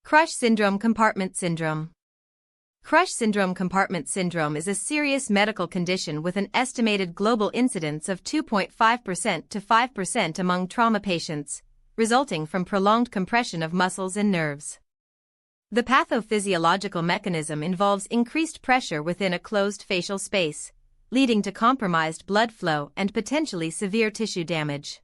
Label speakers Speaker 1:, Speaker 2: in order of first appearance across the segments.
Speaker 1: Crush syndrome compartment syndrome. Crush syndrome compartment syndrome is a serious medical condition with an estimated global incidence of 2.5% to 5% among trauma patients, resulting from prolonged compression of muscles and nerves. The pathophysiological mechanism involves increased pressure within a closed fascial space, leading to compromised blood flow and potentially severe tissue damage.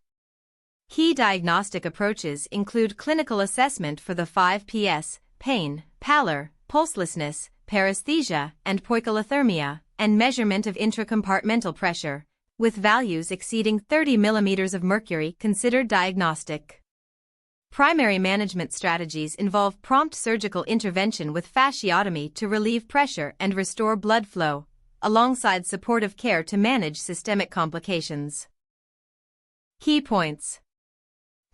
Speaker 1: Key diagnostic approaches include clinical assessment for the 5 Ps, pain, pallor, pulselessness, paresthesia, and poikilothermia, and measurement of intracompartmental pressure, with values exceeding 30 mmHg considered diagnostic. Primary management strategies involve prompt surgical intervention with fasciotomy to relieve pressure and restore blood flow, alongside supportive care to manage systemic complications. Key points.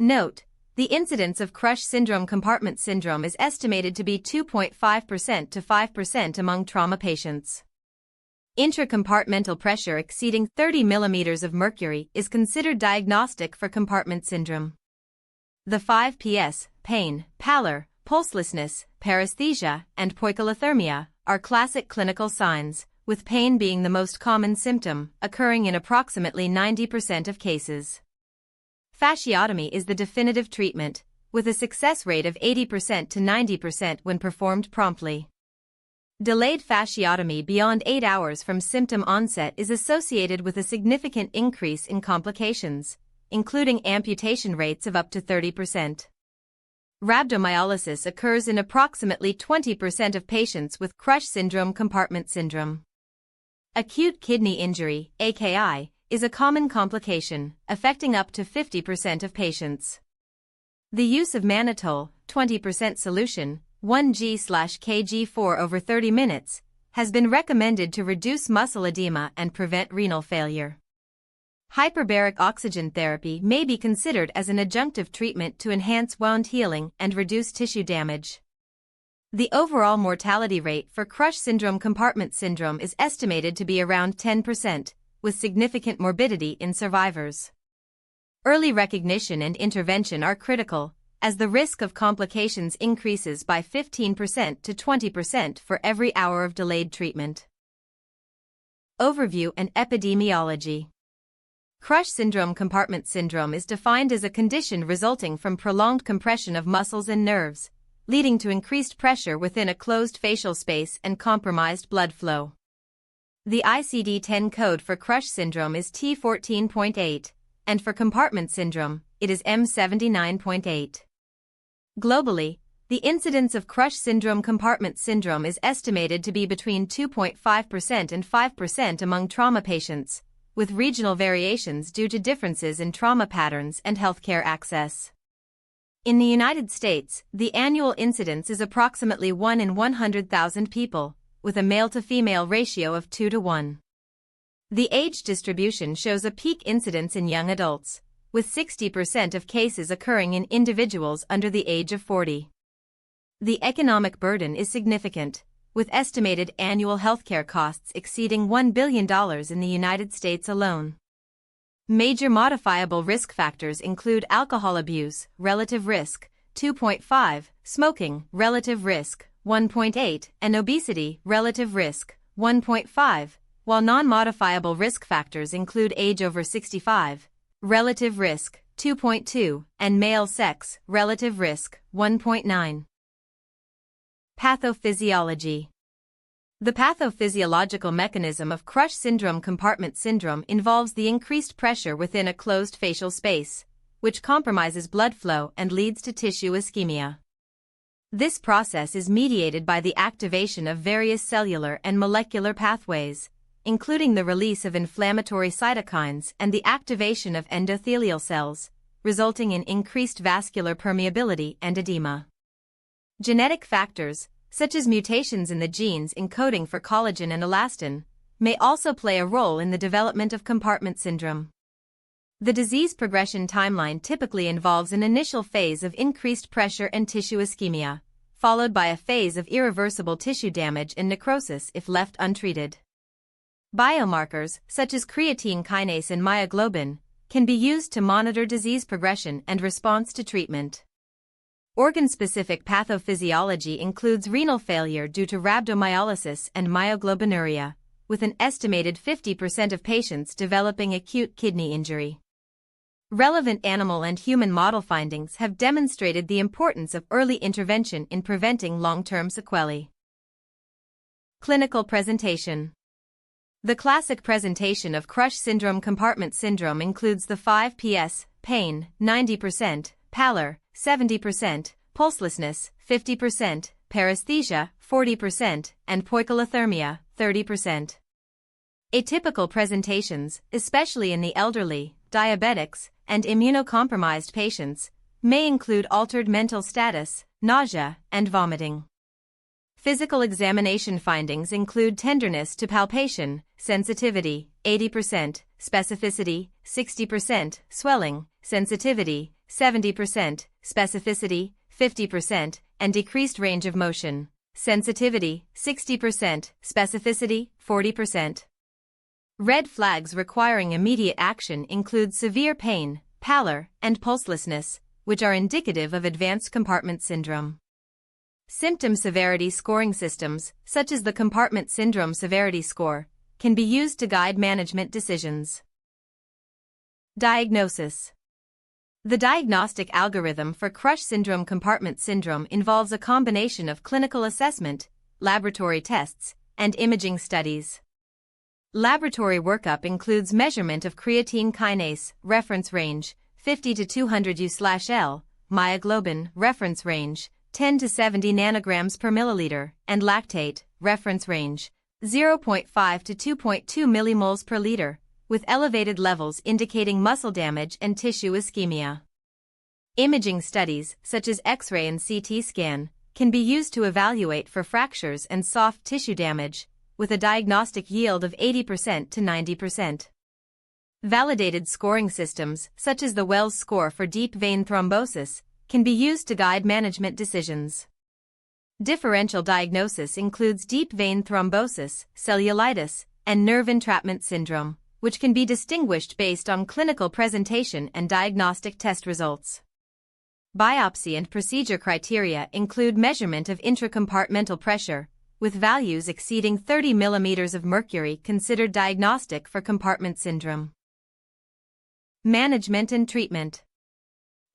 Speaker 1: Note: the incidence of crush syndrome compartment syndrome is estimated to be 2.5% to 5% among trauma patients. Intracompartmental pressure exceeding 30 mmHg is considered diagnostic for compartment syndrome. The 5 Ps, pain, pallor, pulselessness, paresthesia, and poikilothermia, are classic clinical signs, with pain being the most common symptom, occurring in approximately 90% of cases. Fasciotomy is the definitive treatment, with a success rate of 80% to 90% when performed promptly. Delayed fasciotomy beyond 8 hours from symptom onset is associated with a significant increase in complications, including amputation rates of up to 30%. Rhabdomyolysis occurs in approximately 20% of patients with crush syndrome compartment syndrome. Acute kidney injury, AKI, is a common complication, affecting up to 50% of patients. The use of mannitol, 20% solution, 1g/kg for over 30 minutes, has been recommended to reduce muscle edema and prevent renal failure. Hyperbaric oxygen therapy may be considered as an adjunctive treatment to enhance wound healing and reduce tissue damage. The overall mortality rate for crush syndrome compartment syndrome is estimated to be around 10%, with significant morbidity in survivors. Early recognition and intervention are critical, as the risk of complications increases by 15% to 20% for every hour of delayed treatment. Overview and epidemiology. Crush syndrome compartment syndrome is defined as a condition resulting from prolonged compression of muscles and nerves, leading to increased pressure within a closed fascial space and compromised blood flow. The ICD-10 code for crush syndrome is T14.8, and for compartment syndrome, it is M79.8. Globally, the incidence of crush syndrome compartment syndrome is estimated to be between 2.5% and 5% among trauma patients, with regional variations due to differences in trauma patterns and healthcare access. In the United States, the annual incidence is approximately 1 in 100,000 people, with a male-to-female ratio of 2 to 1. The age distribution shows a peak incidence in young adults, with 60% of cases occurring in individuals under the age of 40. The economic burden is significant, with estimated annual healthcare costs exceeding $1 billion in the United States alone. Major modifiable risk factors include alcohol abuse, relative risk, 2.5, smoking, relative risk, 1.8, and obesity, relative risk, 1.5, while non-modifiable risk factors include age over 65, relative risk, 2.2, and male sex, relative risk, 1.9. Pathophysiology. The pathophysiological mechanism of crush syndrome compartment syndrome involves the increased pressure within a closed fascial space, which compromises blood flow and leads to tissue ischemia. This process is mediated by the activation of various cellular and molecular pathways, including the release of inflammatory cytokines and the activation of endothelial cells, resulting in increased vascular permeability and edema. Genetic factors, such as mutations in the genes encoding for collagen and elastin, may also play a role in the development of compartment syndrome. The disease progression timeline typically involves an initial phase of increased pressure and tissue ischemia, followed by a phase of irreversible tissue damage and necrosis if left untreated. Biomarkers, such as creatine kinase and myoglobin, can be used to monitor disease progression and response to treatment. Organ-specific pathophysiology includes renal failure due to rhabdomyolysis and myoglobinuria, with an estimated 50% of patients developing acute kidney injury. Relevant animal and human model findings have demonstrated the importance of early intervention in preventing long-term sequelae. Clinical presentation. The classic presentation of crush syndrome compartment syndrome includes the 5 Ps, pain, 90%, pallor, 70%, pulselessness, 50%, paresthesia, 40%, and poikilothermia, 30%. Atypical presentations, especially in the elderly, diabetics, and immunocompromised patients, may include altered mental status, nausea, and vomiting. Physical examination findings include tenderness to palpation, sensitivity, 80%, specificity, 60%, swelling, sensitivity, 70%, specificity, 50%, and decreased range of motion, sensitivity, 60%, specificity, 40%. Red flags requiring immediate action include severe pain, pallor, and pulselessness, which are indicative of advanced compartment syndrome. Symptom severity scoring systems, such as the Compartment Syndrome Severity Score, can be used to guide management decisions. Diagnosis. The diagnostic algorithm for crush syndrome compartment syndrome involves a combination of clinical assessment, laboratory tests, and imaging studies. Laboratory workup includes measurement of creatine kinase, reference range, 50 to 200 U/L, myoglobin, reference range, 10 to 70 nanograms per milliliter, and lactate, reference range, 0.5 to 2.2 millimoles per liter, with elevated levels indicating muscle damage and tissue ischemia. Imaging studies, such as X-ray and CT scan, can be used to evaluate for fractures and soft tissue damage, with a diagnostic yield of 80% to 90%. Validated scoring systems, such as the Wells score for deep vein thrombosis, can be used to guide management decisions. Differential diagnosis includes deep vein thrombosis, cellulitis, and nerve entrapment syndrome, which can be distinguished based on clinical presentation and diagnostic test results. Biopsy and procedure criteria include measurement of intracompartmental pressure, with values exceeding 30 mm of mercury considered diagnostic for compartment syndrome. Management and treatment.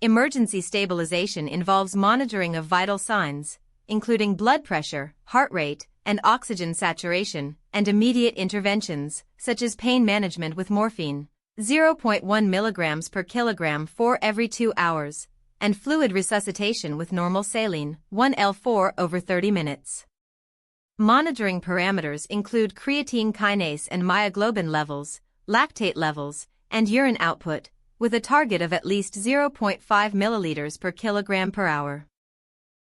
Speaker 1: Emergency stabilization involves monitoring of vital signs, including blood pressure, heart rate, and oxygen saturation, and immediate interventions, such as pain management with morphine, 0.1 mg per kilogram for every 2 hours, and fluid resuscitation with normal saline, 1L4 over 30 minutes. Monitoring parameters include creatine kinase and myoglobin levels, lactate levels, and urine output, with a target of at least 0.5 milliliters per kilogram per hour.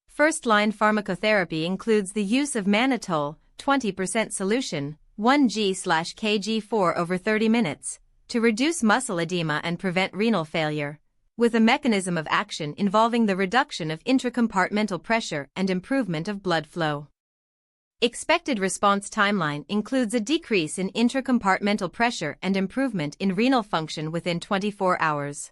Speaker 1: First-line pharmacotherapy includes the use of mannitol, 20% solution, 1g/kg for over 30 minutes, to reduce muscle edema and prevent renal failure, with a mechanism of action involving the reduction of intracompartmental pressure and improvement of blood flow. Expected response timeline includes a decrease in intracompartmental pressure and improvement in renal function within 24 hours.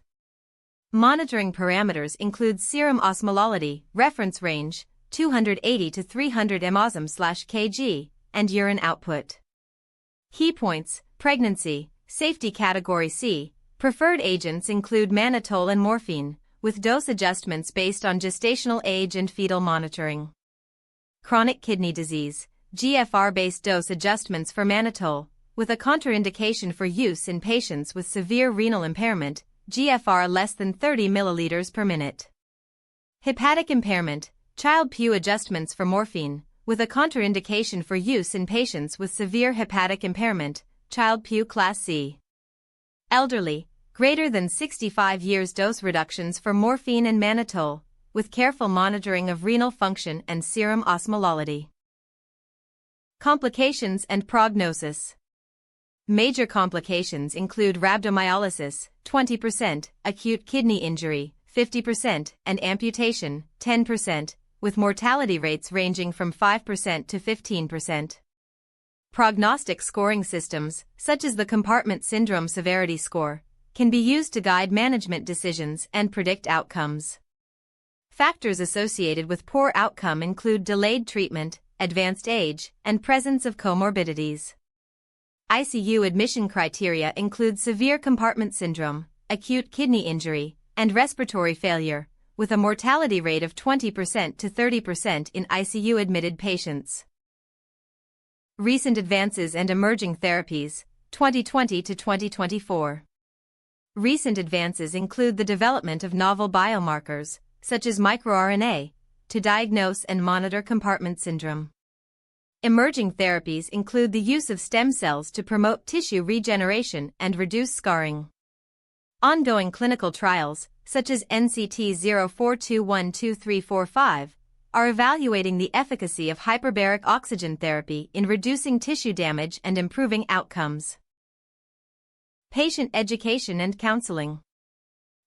Speaker 1: Monitoring parameters include serum osmolality, reference range, 280 to 300 mmHg, and urine output. Key points: pregnancy, safety category C, preferred agents include mannitol and morphine, with dose adjustments based on gestational age and fetal monitoring. Chronic kidney disease, GFR-based dose adjustments for mannitol, with a contraindication for use in patients with severe renal impairment, GFR less than 30 milliliters per minute. Hepatic impairment, Child-Pugh adjustments for morphine, with a contraindication for use in patients with severe hepatic impairment, Child-Pugh Class C. Elderly, greater than 65 years dose reductions for morphine and mannitol, with careful monitoring of renal function and serum osmolality. Complications and prognosis. Major complications include rhabdomyolysis, 20%, acute kidney injury, 50%, and amputation, 10%, with mortality rates ranging from 5% to 15%. Prognostic scoring systems, such as the Compartment Syndrome Severity Score, can be used to guide management decisions and predict outcomes. Factors associated with poor outcome include delayed treatment, advanced age, and presence of comorbidities. ICU admission criteria include severe compartment syndrome, acute kidney injury, and respiratory failure, with a mortality rate of 20% to 30% in ICU-admitted patients. Recent advances and emerging therapies, 2020 to 2024. Recent advances include the development of novel biomarkers, such as microRNA, to diagnose and monitor compartment syndrome. Emerging therapies include the use of stem cells to promote tissue regeneration and reduce scarring. Ongoing clinical trials, such as NCT 04212345, are evaluating the efficacy of hyperbaric oxygen therapy in reducing tissue damage and improving outcomes. Patient education and counseling.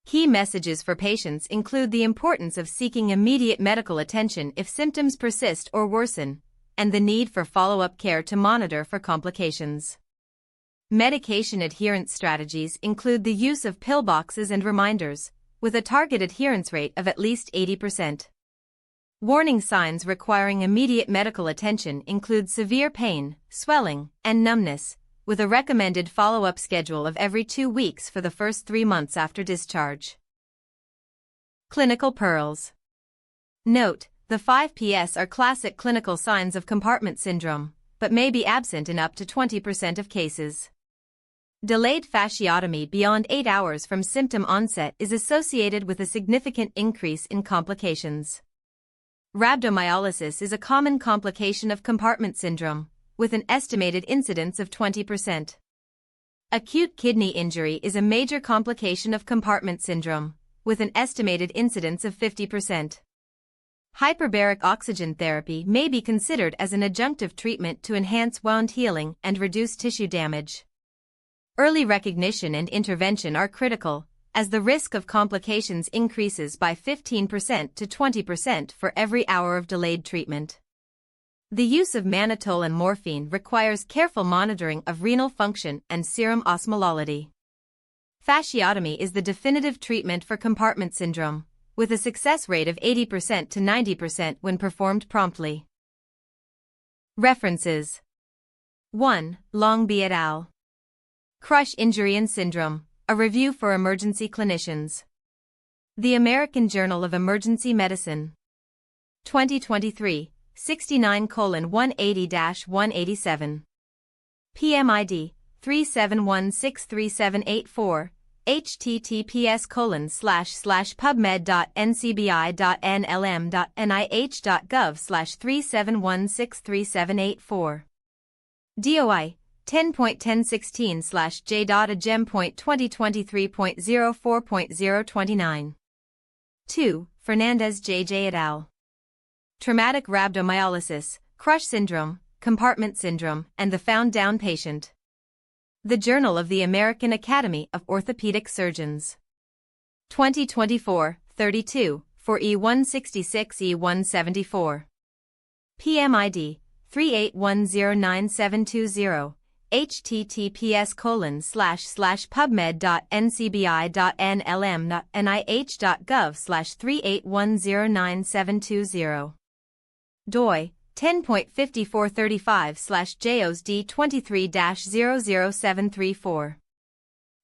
Speaker 1: Key messages for patients include the importance of seeking immediate medical attention if symptoms persist or worsen, and the need for follow-up care to monitor for complications. Medication adherence strategies include the use of pill boxes and reminders, with a target adherence rate of at least 80%. Warning signs requiring immediate medical attention include severe pain, swelling, and numbness, with a recommended follow-up schedule of every 2 weeks for the first 3 months after discharge. Clinical pearls. Note, the 5 Ps are classic clinical signs of compartment syndrome, but may be absent in up to 20% of cases. Delayed fasciotomy beyond 8 hours from symptom onset is associated with a significant increase in complications. Rhabdomyolysis is a common complication of compartment syndrome, with an estimated incidence of 20%. Acute kidney injury is a major complication of compartment syndrome, with an estimated incidence of 50%. Hyperbaric oxygen therapy may be considered as an adjunctive treatment to enhance wound healing and reduce tissue damage. Early recognition and intervention are critical, as the risk of complications increases by 15% to 20% for every hour of delayed treatment. The use of mannitol and morphine requires careful monitoring of renal function and serum osmolality. Fasciotomy is the definitive treatment for compartment syndrome, with a success rate of 80% to 90% when performed promptly. References. 1. Longby et al. Crush Injury and Syndrome, a review for emergency clinicians. The American Journal of Emergency Medicine. 2023. 69:180-187. PMID 371637884. https://pubmed.ncbi.nlm.nih.gov/371637884. DOI 10.1016/J.Agem.2023.04.029. 2. Fernandez J.J. et al. Traumatic rhabdomyolysis, crush syndrome, compartment syndrome, and the found down patient. The Journal of the American Academy of Orthopedic Surgeons. 2024, 32, for E166-E174. PMID 381097720. https://pubmed.ncbi.nlm.nih.gov/381097720. DOI 10.5435/JOSD23-00734.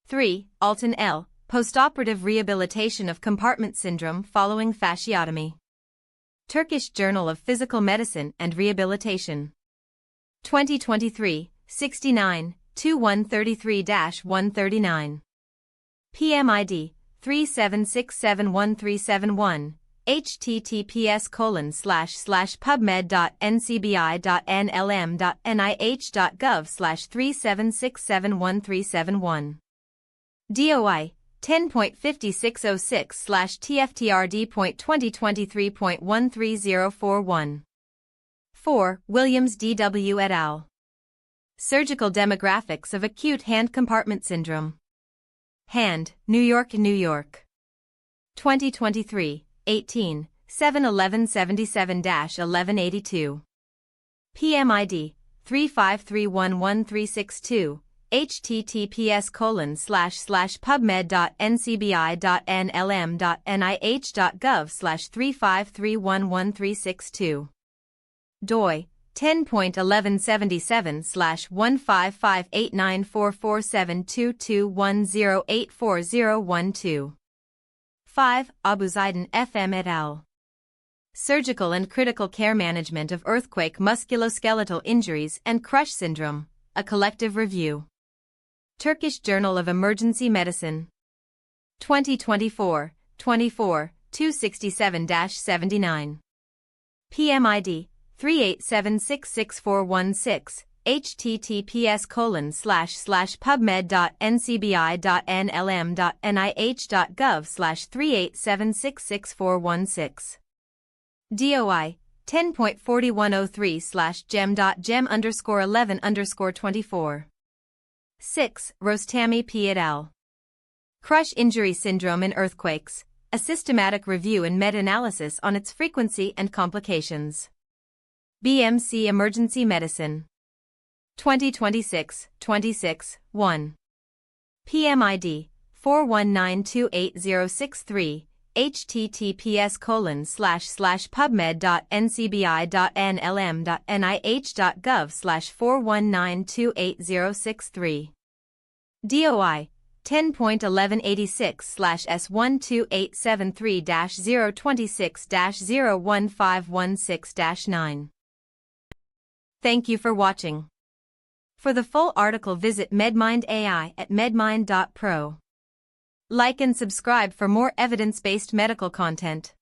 Speaker 1: 3. Alton L. Postoperative Rehabilitation of Compartment Syndrome Following Fasciotomy. Turkish Journal of Physical Medicine and Rehabilitation. 2023, 69, 2133-139. PMID 376713771. https://pubmed.ncbi.nlm.nih.gov/376713771. DOI 10.5606/TFTRD.2023.13041. 4. Williams D.W. et al. Surgical Demographics of Acute Hand Compartment Syndrome. Hand, New York, New York. 2023, 18, 7/11/77-1182. PMID 353116362. https://pubmed.ncbi.nlm.nih.gov/3531136 doi 10.1177/15589447221084012. 5. Abuzaiden FM et al. Surgical and Critical Care Management of Earthquake Musculoskeletal Injuries and Crush Syndrome, a Collective Review. Turkish Journal of Emergency Medicine. 2024, 24, 267-79. PMID 387666416, https://pubmed.ncbi.nlm.nih.gov/387666416. DOI 10.4103/gem.gem_11_24. 6. Rostami P. et al. Crush Injury Syndrome in Earthquakes, a Systematic Review and Meta-Analysis on its Frequency and Complications. BMC Emergency Medicine. 2026, 26, 1. PMID 419280663, https://pubmed.ncbi.nlm.nih.gov/419280663. DOI 10.1186/S12873-026-01516-9. Thank you for watching. For the full article visit MedMind AI at medmind.pro. Like and subscribe for more evidence-based medical content.